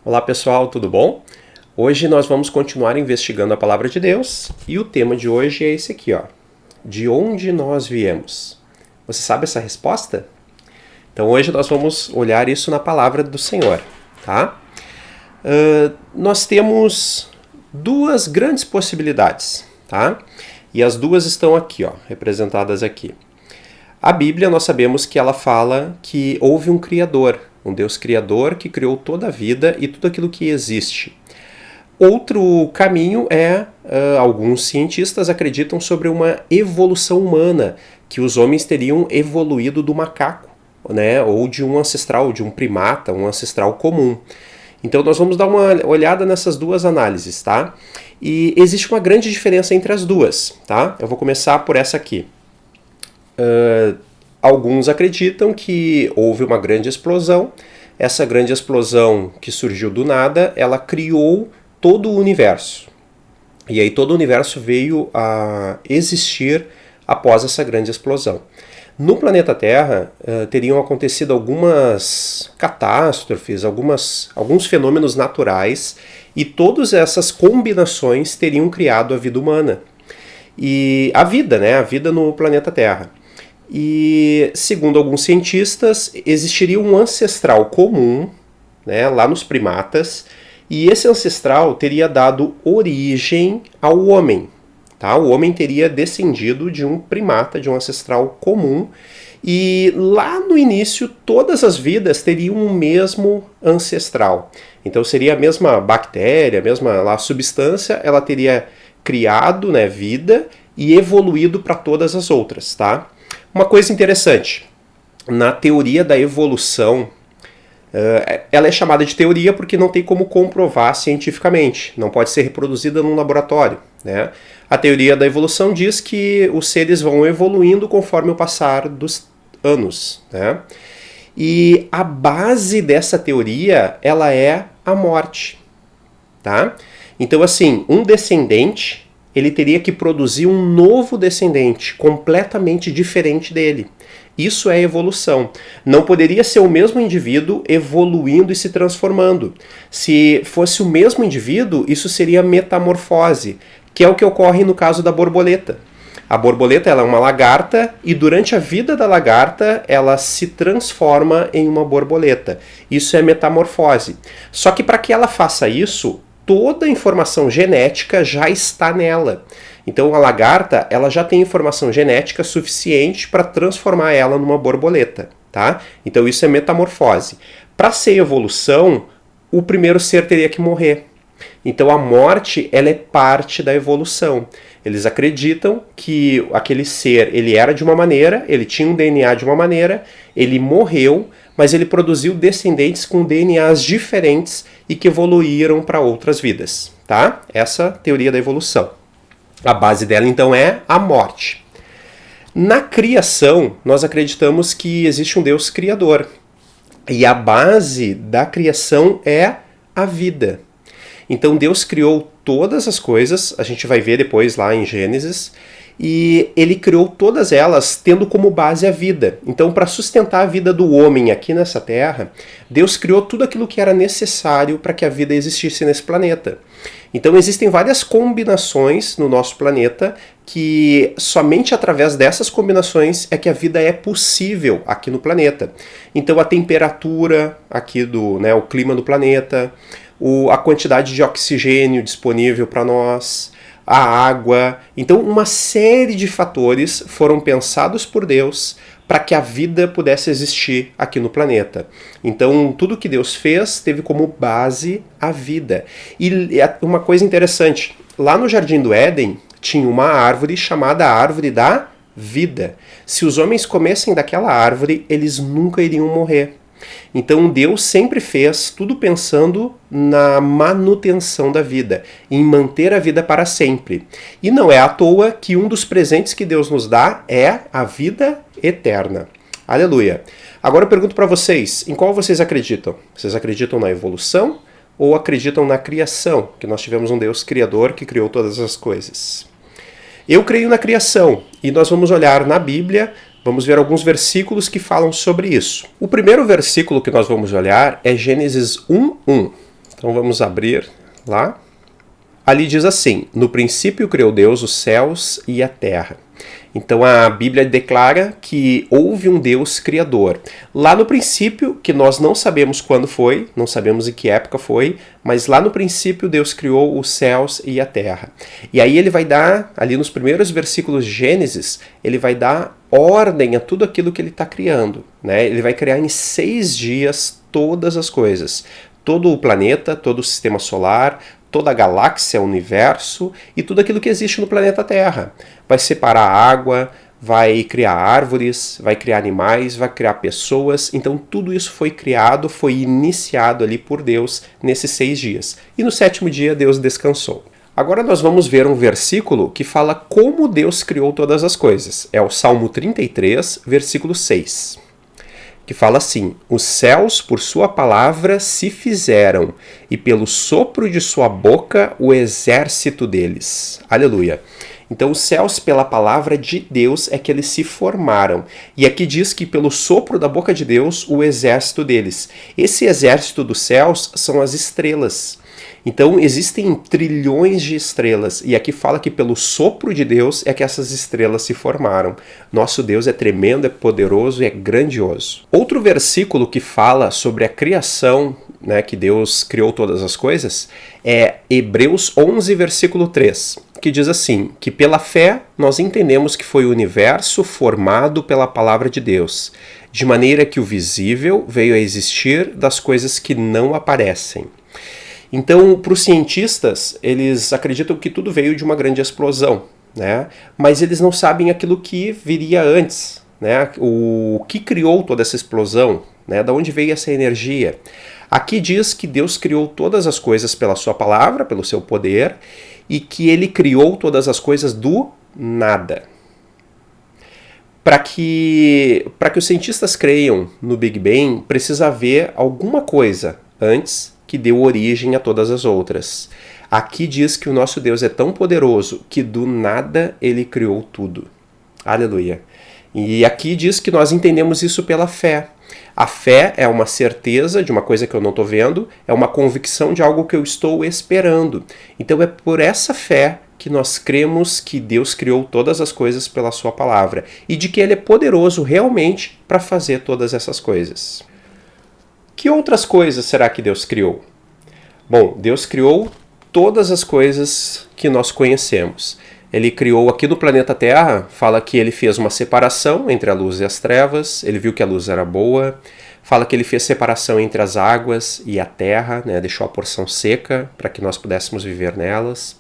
Olá pessoal, tudo bom? Hoje nós vamos continuar investigando a Palavra de Deus e o tema de hoje é esse aqui, ó. De onde nós viemos? Você sabe essa resposta? Então hoje nós vamos olhar isso na Palavra do Senhor, tá? Nós temos duas grandes possibilidades, tá? E as duas estão aqui, ó, representadas aqui. A Bíblia, nós sabemos que ela fala que houve um Criador, um Deus Criador que criou toda a vida e tudo aquilo que existe. Outro caminho é, alguns cientistas acreditam sobre uma evolução humana, que os homens teriam evoluído do macaco, né, ou de um ancestral, de um primata, um ancestral comum. Então nós vamos dar uma olhada nessas duas análises, tá? E existe uma grande diferença entre as duas, tá? Eu vou começar por essa aqui. Alguns acreditam que houve uma grande explosão. Essa grande explosão que surgiu do nada, ela criou todo o universo. E aí todo o universo veio a existir após essa grande explosão. No planeta Terra, teriam acontecido algumas catástrofes, alguns fenômenos naturais, e todas essas combinações teriam criado a vida humana. E a vida, né? A vida no planeta Terra. E, segundo alguns cientistas, existiria um ancestral comum, né, lá nos primatas, e esse ancestral teria dado origem ao homem. Tá? O homem teria descendido de um primata, de um ancestral comum, e lá no início todas as vidas teriam o mesmo ancestral. Então seria a mesma bactéria, a mesma lá, substância, ela teria criado, né, vida e evoluído para todas as outras, tá? Uma coisa interessante, na teoria da evolução, ela é chamada de teoria porque não tem como comprovar cientificamente, não pode ser reproduzida num laboratório, né? A teoria da evolução diz que os seres vão evoluindo conforme o passar dos anos, né? E a base dessa teoria, ela é a morte, tá? Então, assim, um descendente, ele teria que produzir um novo descendente, completamente diferente dele. Isso é evolução. Não poderia ser o mesmo indivíduo evoluindo e se transformando. Se fosse o mesmo indivíduo, isso seria metamorfose, que é o que ocorre no caso da borboleta. A borboleta, ela é uma lagarta e durante a vida da lagarta ela se transforma em uma borboleta. Isso é metamorfose. Só que para que ela faça isso, toda a informação genética já está nela. Então a lagarta, ela já tem informação genética suficiente para transformar ela numa borboleta, tá? Então isso é metamorfose. Para ser evolução, o primeiro ser teria que morrer. Então a morte, ela é parte da evolução. Eles acreditam que aquele ser, ele era de uma maneira, ele tinha um DNA de uma maneira, ele morreu, mas ele produziu descendentes com DNAs diferentes e que evoluíram para outras vidas, tá? Essa teoria da evolução. A base dela, então, é a morte. Na criação, nós acreditamos que existe um Deus criador. E a base da criação é a vida. Então, Deus criou todas as coisas, a gente vai ver depois lá em Gênesis, e ele criou todas elas tendo como base a vida. Então, para sustentar a vida do homem aqui nessa terra, Deus criou tudo aquilo que era necessário para que a vida existisse nesse planeta. Então, existem várias combinações no nosso planeta que somente através dessas combinações é que a vida é possível aqui no planeta. Então, a temperatura aqui o clima do planeta, a quantidade de oxigênio disponível para nós, a água. Então, uma série de fatores foram pensados por Deus para que a vida pudesse existir aqui no planeta. Então, tudo que Deus fez teve como base a vida. E uma coisa interessante, lá no Jardim do Éden tinha uma árvore chamada Árvore da Vida. Se os homens comessem daquela árvore, eles nunca iriam morrer. Então Deus sempre fez tudo pensando na manutenção da vida, em manter a vida para sempre. E não é à toa que um dos presentes que Deus nos dá é a vida eterna. Aleluia! Agora eu pergunto para vocês, em qual vocês acreditam? Vocês acreditam na evolução ou acreditam na criação? Que nós tivemos um Deus criador que criou todas as coisas. Eu creio na criação e nós vamos olhar na Bíblia. Vamos ver alguns versículos que falam sobre isso. O primeiro versículo que nós vamos olhar é Gênesis 1:1, Então vamos abrir lá. Ali diz assim: no princípio criou Deus os céus e a terra. Então a Bíblia declara que houve um Deus criador. Lá no princípio, que nós não sabemos quando foi, não sabemos em que época foi, mas lá no princípio Deus criou os céus e a terra. E aí ele vai dar, ali nos primeiros versículos de Gênesis, ele vai dar ordem a tudo aquilo que ele está criando, né? Ele vai criar em 6 dias todas as coisas. Todo o planeta, todo o sistema solar, toda a galáxia, o universo e tudo aquilo que existe no planeta Terra. Vai separar a água, vai criar árvores, vai criar animais, vai criar pessoas. Então tudo isso foi criado, foi iniciado ali por Deus nesses 6 dias. E no 7º dia Deus descansou. Agora nós vamos ver um versículo que fala como Deus criou todas as coisas. É o Salmo 33, versículo 6. Que fala assim: os céus por sua palavra se fizeram, e pelo sopro de sua boca o exército deles. Aleluia. Então os céus pela palavra de Deus é que eles se formaram. E aqui diz que pelo sopro da boca de Deus o exército deles. Esse exército dos céus são as estrelas. Então existem trilhões de estrelas, e aqui fala que pelo sopro de Deus é que essas estrelas se formaram. Nosso Deus é tremendo, é poderoso e é grandioso. Outro versículo que fala sobre a criação, né, que Deus criou todas as coisas, é Hebreus 11, versículo 3, que diz assim, que pela fé nós entendemos que foi o universo formado pela palavra de Deus, de maneira que o visível veio a existir das coisas que não aparecem. Então, para os cientistas, eles acreditam que tudo veio de uma grande explosão, né? Mas eles não sabem aquilo que viria antes, né? O que criou toda essa explosão, né? Da onde veio essa energia? Aqui diz que Deus criou todas as coisas pela sua palavra, pelo seu poder, e que ele criou todas as coisas do nada. Para que os cientistas creiam no Big Bang, precisa haver alguma coisa antes que deu origem a todas as outras. Aqui diz que o nosso Deus é tão poderoso que do nada ele criou tudo. Aleluia. E aqui diz que nós entendemos isso pela fé. A fé é uma certeza de uma coisa que eu não estou vendo, é uma convicção de algo que eu estou esperando. Então é por essa fé que nós cremos que Deus criou todas as coisas pela sua palavra e de que ele é poderoso realmente para fazer todas essas coisas. Que outras coisas será que Deus criou? Bom, Deus criou todas as coisas que nós conhecemos. Ele criou aqui no planeta Terra, fala que ele fez uma separação entre a luz e as trevas, ele viu que a luz era boa, fala que ele fez separação entre as águas e a terra, né, deixou a porção seca para que nós pudéssemos viver nelas.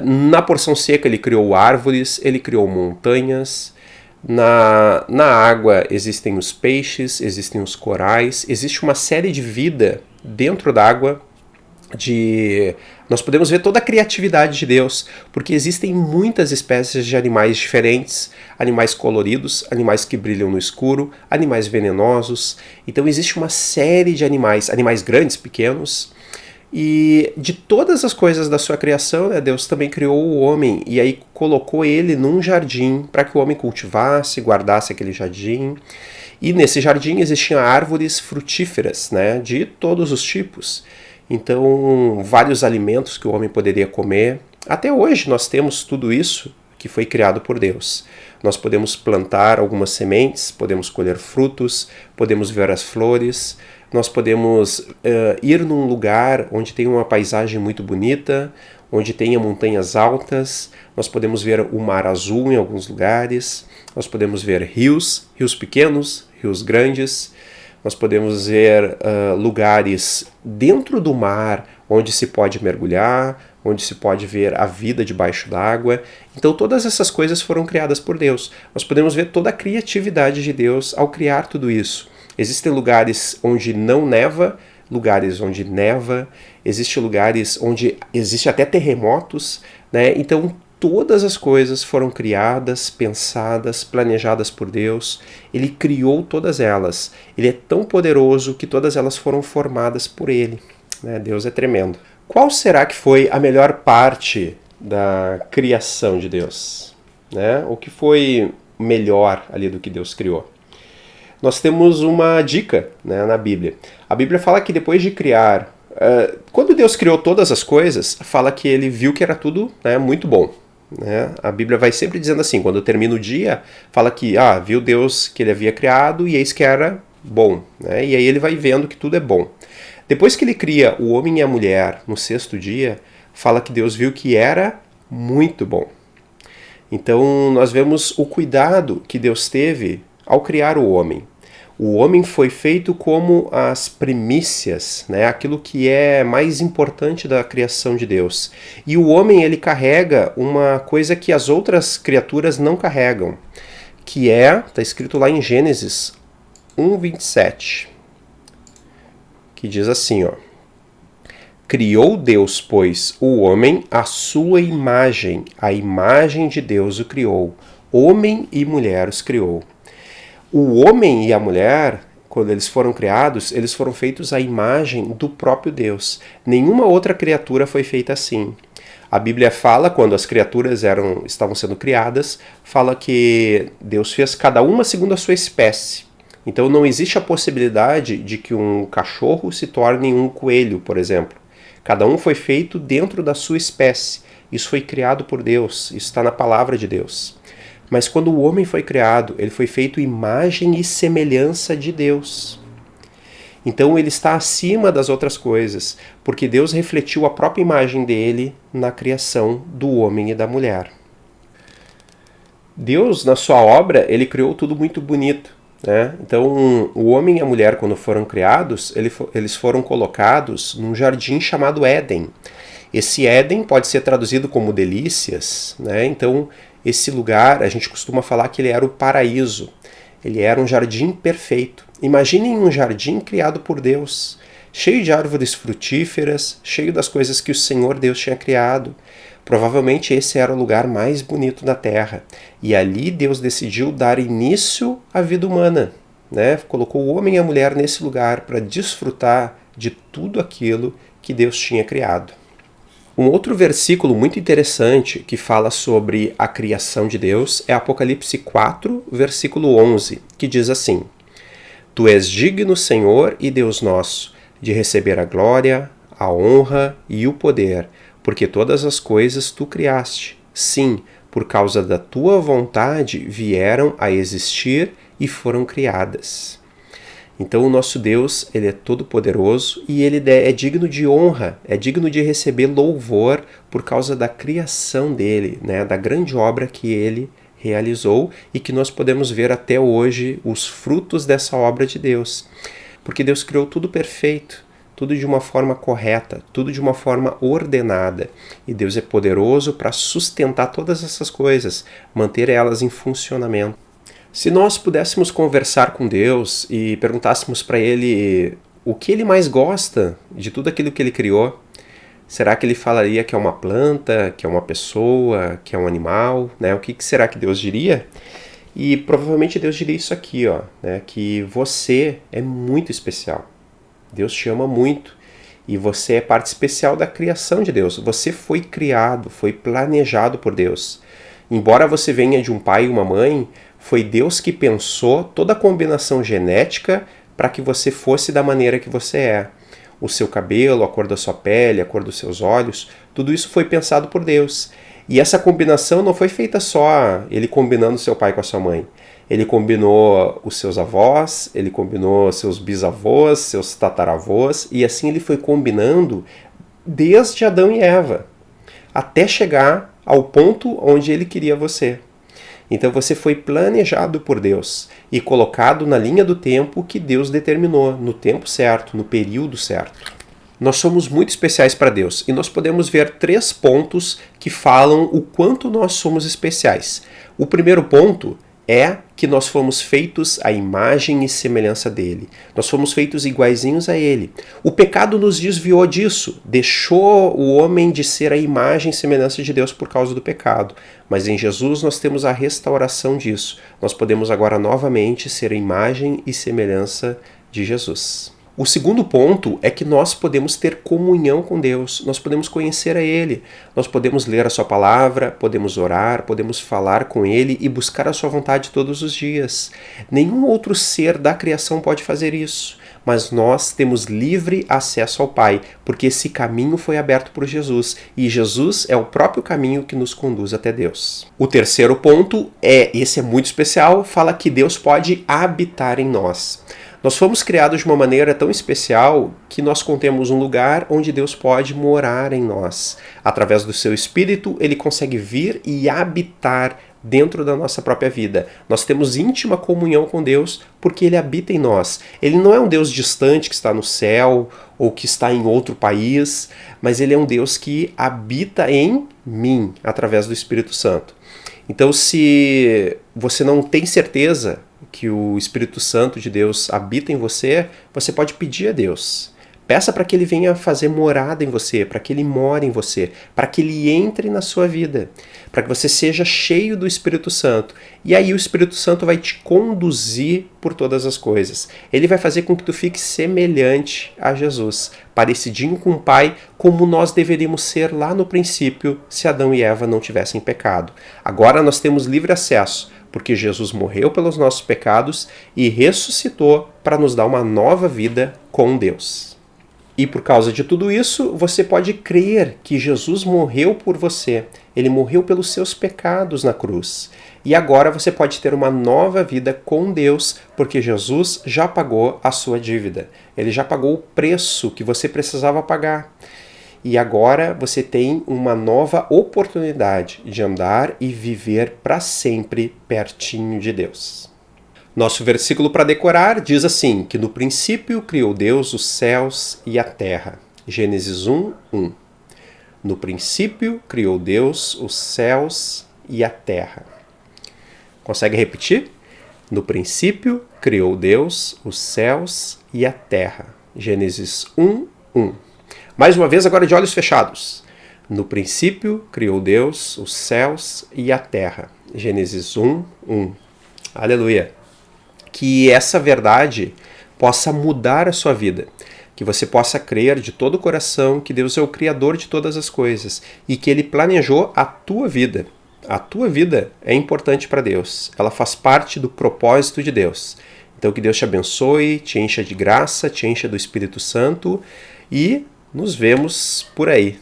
Na porção seca ele criou árvores, ele criou montanhas. Na água existem os peixes, existem os corais, existe uma série de vida dentro da água. Nós podemos ver toda a criatividade de Deus, porque existem muitas espécies de animais diferentes, animais coloridos, animais que brilham no escuro, animais venenosos. Então existe uma série de animais grandes, pequenos. E de todas as coisas da sua criação, né, Deus também criou o homem e aí colocou ele num jardim para que o homem cultivasse, guardasse aquele jardim. E nesse jardim existiam árvores frutíferas, né, de todos os tipos. Então, vários alimentos que o homem poderia comer. Até hoje nós temos tudo isso que foi criado por Deus. Nós podemos plantar algumas sementes, podemos colher frutos, podemos ver as flores. Nós podemos ir num lugar onde tem uma paisagem muito bonita, onde tenha montanhas altas, nós podemos ver o mar azul em alguns lugares, nós podemos ver rios pequenos, rios grandes, nós podemos ver lugares dentro do mar onde se pode mergulhar, onde se pode ver a vida debaixo d'água. Então todas essas coisas foram criadas por Deus. Nós podemos ver toda a criatividade de Deus ao criar tudo isso. Existem lugares onde não neva, lugares onde neva, existem lugares onde existe até terremotos, né? Então todas as coisas foram criadas, pensadas, planejadas por Deus. Ele criou todas elas. Ele é tão poderoso que todas elas foram formadas por Ele, né? Deus é tremendo. Qual será que foi a melhor parte da criação de Deus, né? O que foi melhor ali do que Deus criou? Nós temos uma dica, né, na Bíblia. A Bíblia fala que depois de criar Quando Deus criou todas as coisas, fala que ele viu que era tudo, né, muito bom. Né? A Bíblia vai sempre dizendo assim, quando termina o dia, fala que viu Deus que ele havia criado e eis que era bom. Né? E aí ele vai vendo que tudo é bom. Depois que ele cria o homem e a mulher no sexto dia, fala que Deus viu que era muito bom. Então nós vemos o cuidado que Deus teve ao criar o homem. O homem foi feito como as primícias, né? Aquilo que é mais importante da criação de Deus. E o homem, ele carrega uma coisa que as outras criaturas não carregam, que está escrito lá em Gênesis 1:27, que diz assim, criou Deus, pois, o homem à sua imagem, a imagem de Deus o criou, homem e mulher os criou. O homem e a mulher, quando eles foram criados, eles foram feitos à imagem do próprio Deus. Nenhuma outra criatura foi feita assim. A Bíblia fala, quando as criaturas estavam sendo criadas, fala que Deus fez cada uma segundo a sua espécie. Então não existe a possibilidade de que um cachorro se torne um coelho, por exemplo. Cada um foi feito dentro da sua espécie. Isso foi criado por Deus, isso está na palavra de Deus. Mas quando o homem foi criado, ele foi feito imagem e semelhança de Deus. Então ele está acima das outras coisas, porque Deus refletiu a própria imagem dele na criação do homem e da mulher. Deus, na sua obra, ele criou tudo muito bonito. Né? Então o homem e a mulher, quando foram criados, eles foram colocados num jardim chamado Éden. Esse Éden pode ser traduzido como delícias, né? Então esse lugar, a gente costuma falar que ele era o paraíso. Ele era um jardim perfeito. Imaginem um jardim criado por Deus, cheio de árvores frutíferas, cheio das coisas que o Senhor Deus tinha criado. Provavelmente esse era o lugar mais bonito da terra. E ali Deus decidiu dar início à vida humana. Né? Colocou o homem e a mulher nesse lugar para desfrutar de tudo aquilo que Deus tinha criado. Um outro versículo muito interessante que fala sobre a criação de Deus é Apocalipse 4, versículo 11, que diz assim: Tu és digno, Senhor e Deus nosso, de receber a glória, a honra e o poder, porque todas as coisas tu criaste. Sim, por causa da tua vontade vieram a existir e foram criadas. Então o nosso Deus, ele é todo poderoso e ele é digno de honra, é digno de receber louvor por causa da criação dele, né, da grande obra que ele realizou e que nós podemos ver até hoje os frutos dessa obra de Deus. Porque Deus criou tudo perfeito, tudo de uma forma correta, tudo de uma forma ordenada. E Deus é poderoso para sustentar todas essas coisas, manter elas em funcionamento. Se nós pudéssemos conversar com Deus e perguntássemos para Ele o que Ele mais gosta de tudo aquilo que Ele criou, será que Ele falaria que é uma planta, que é uma pessoa, que é um animal? Né? O que será que Deus diria? E provavelmente Deus diria isso aqui, né? Que você é muito especial. Deus te ama muito e você é parte especial da criação de Deus. Você foi criado, foi planejado por Deus. Embora você venha de um pai e uma mãe, foi Deus que pensou toda a combinação genética para que você fosse da maneira que você é. O seu cabelo, a cor da sua pele, a cor dos seus olhos, tudo isso foi pensado por Deus. E essa combinação não foi feita só ele combinando seu pai com a sua mãe. Ele combinou os seus avós, ele combinou seus bisavós, seus tataravós, e assim ele foi combinando desde Adão e Eva, até chegar ao ponto onde ele queria você. Então você foi planejado por Deus e colocado na linha do tempo que Deus determinou, no tempo certo, no período certo. Nós somos muito especiais para Deus e nós podemos ver 3 pontos que falam o quanto nós somos especiais. O primeiro ponto é que nós fomos feitos à imagem e semelhança dele. Nós fomos feitos iguaizinhos a ele. O pecado nos desviou disso, deixou o homem de ser a imagem e semelhança de Deus por causa do pecado. Mas em Jesus nós temos a restauração disso. Nós podemos agora novamente ser a imagem e semelhança de Jesus. O segundo ponto é que nós podemos ter comunhão com Deus, nós podemos conhecer a Ele, nós podemos ler a Sua palavra, podemos orar, podemos falar com Ele e buscar a Sua vontade todos os dias. Nenhum outro ser da criação pode fazer isso, mas nós temos livre acesso ao Pai, porque esse caminho foi aberto por Jesus, e Jesus é o próprio caminho que nos conduz até Deus. O terceiro ponto esse é muito especial, fala que Deus pode habitar em nós. Nós fomos criados de uma maneira tão especial que nós contemos um lugar onde Deus pode morar em nós. Através do seu Espírito, ele consegue vir e habitar dentro da nossa própria vida. Nós temos íntima comunhão com Deus porque ele habita em nós. Ele não é um Deus distante que está no céu ou que está em outro país, mas ele é um Deus que habita em mim através do Espírito Santo. Então, se você não tem certeza que o Espírito Santo de Deus habita em você, você pode pedir a Deus. Peça para que ele venha fazer morada em você, para que ele more em você, para que ele entre na sua vida, para que você seja cheio do Espírito Santo. E aí o Espírito Santo vai te conduzir por todas as coisas. Ele vai fazer com que tu fique semelhante a Jesus, parecidinho com o Pai, como nós deveríamos ser lá no princípio, se Adão e Eva não tivessem pecado. Agora nós temos livre acesso, porque Jesus morreu pelos nossos pecados e ressuscitou para nos dar uma nova vida com Deus. E por causa de tudo isso, você pode crer que Jesus morreu por você. Ele morreu pelos seus pecados na cruz. E agora você pode ter uma nova vida com Deus, porque Jesus já pagou a sua dívida. Ele já pagou o preço que você precisava pagar. E agora você tem uma nova oportunidade de andar e viver para sempre pertinho de Deus. Nosso versículo para decorar diz assim, que no princípio criou Deus os céus e a terra. Gênesis 1:1. No princípio criou Deus os céus e a terra. Consegue repetir? No princípio criou Deus os céus e a terra. Gênesis 1:1. Mais uma vez, agora de olhos fechados. No princípio criou Deus os céus e a terra. Gênesis 1:1. Aleluia! Que essa verdade possa mudar a sua vida, que você possa crer de todo o coração que Deus é o Criador de todas as coisas e que Ele planejou a tua vida. A tua vida é importante para Deus, ela faz parte do propósito de Deus. Então que Deus te abençoe, te encha de graça, te encha do Espírito Santo e nos vemos por aí.